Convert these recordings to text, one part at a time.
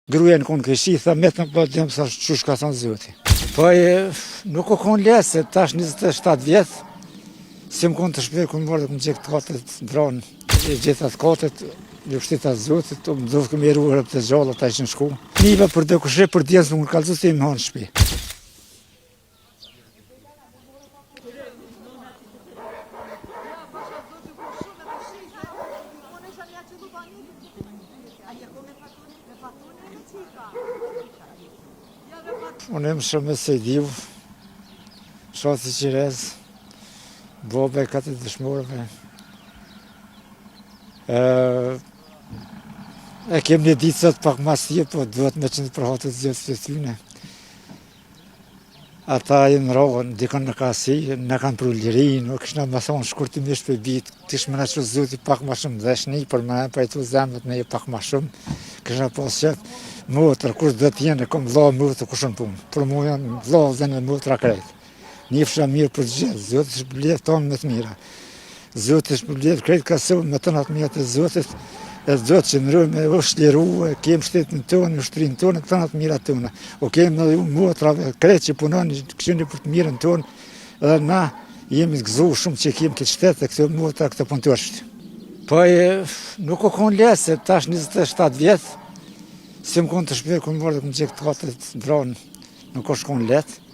Gruaja në këshi, tha metën po djem sa çush ka thënë zoti. Po nuk u kon lehtë se tash 27 vjet, si më kon të shpjegoj kur morë më gjek katët dron, e gjitha katët, ju shtita zotit, më dovë këmë eruar të gjallë ata ishin shku. Niva për të kushe për djes më kallëzu se më hanë shtëpi. Unë më shumë se i divu, shosi qirez, bobe katë të dëshmorëve. E kem një ditë sot pak mas tje, po duhet me qëndë për hatët zjetë të tyne. Ata i në rohën, dikon në kasi, në kanë për ullirinë, o këshna më thonë shkurtimisht për bitë, kështë më në që zoti pak ma shumë dheshni, për më në pajtu zemët me pak ma shumë, këshna pas qëtë, motër, kush dhe t'jene, kom vla motër kushën punë, për mu janë vla dhe në motër a krejtë. Një fësha mirë për gjithë, zotë shpëllet tonë më të mira. Zotë shpëllet krejtë kasonë me të natë mija të zotit, e zotë që nërë me është liru, kemë shtetën tonë, ushtërinë tonë, të natë mira tonë. O kemë në motrave krejtë që punonë, këshëni për të mirën tonë, edhe na jemi të gëzu shumë që kemë këtë shtetë dhe këtë motra, këtë punëtërshtë. Po nuk u kon lehtë se tash 27 vjetë, si më konë të shpjegoj kur morë më gjek katët dron, nuk është konë lehtë.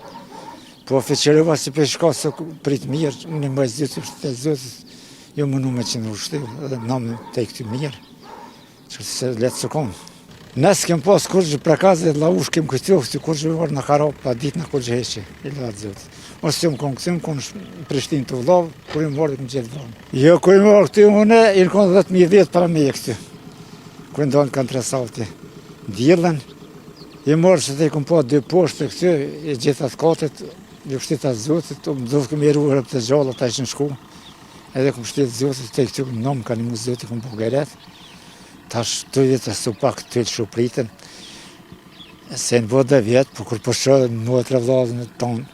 Po feqerova si për shka se prit mirë, unë më zhjutë të zotit, jo më me që në ushtiv, edhe nëmë të i këty mirë, që se letë së konë. Nësë kem pas kur që prekaze dhe laush kem këtjohë, si kur që vërë në karab, pa ditë në kur që heqe, i latë zotit. Ose si më konë këty, më konë Prishtinë të vlavë, kur i më morë dhe më gjithë vlavë. Jo, kur i më morë këty, une, i në konë 10.000 vjetë para me e këty, kur i ndonë kanë 3 salti. Djellën, i morë që të i kom pa 2 poshtë të këty, i gjithat katët, ju shtita zotit, më dovë këmë eruar të gjallë ata ishin shku, edhe këmë shtetë zotit, të i këty këmë nëmë ka një mu zotit këmë po gajret, tash të vjetë su pak të të shupritën, se në vëdhe vjetë, po kur përshë në motra vladhën e tonë,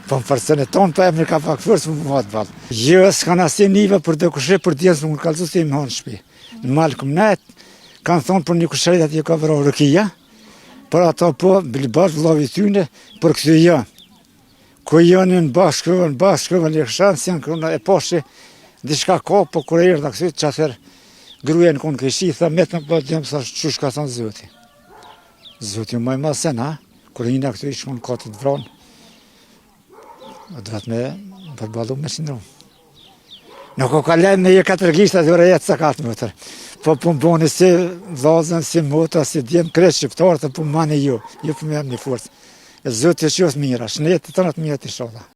po më farësën e tonë, po e më ka pak fërës më matë valë. Jo, s'kan asë niva për të kushe për djesë më kallëzu se i më hanë shpi. Në malë këmë netë, kanë thonë për një kusherit atje ka vëra rëkia, për ata po, bilbash vlavi tyne, për këtë janë. Ku janë në bashkëve, një këshanë, si janë kërëna e poshe, diçka ka, po kërë e rëda kësit, që atër gruaja në konë këshi, tha metën po djemë sa çush ka thënë zoti. Zoti më ma se na, kërë një në këtu ishë konë katët vranë, dhe me përbalu me sindrom. Nuk o ka lejnë me 4 gishtat dhe rejetë sa katë mëtër. Po më boni si vazën, si motra, si djemë, kretë shqiptarët, po më mani ju për me jam një forcë. Zotë që është mira, shnetë të të natë mira të shola.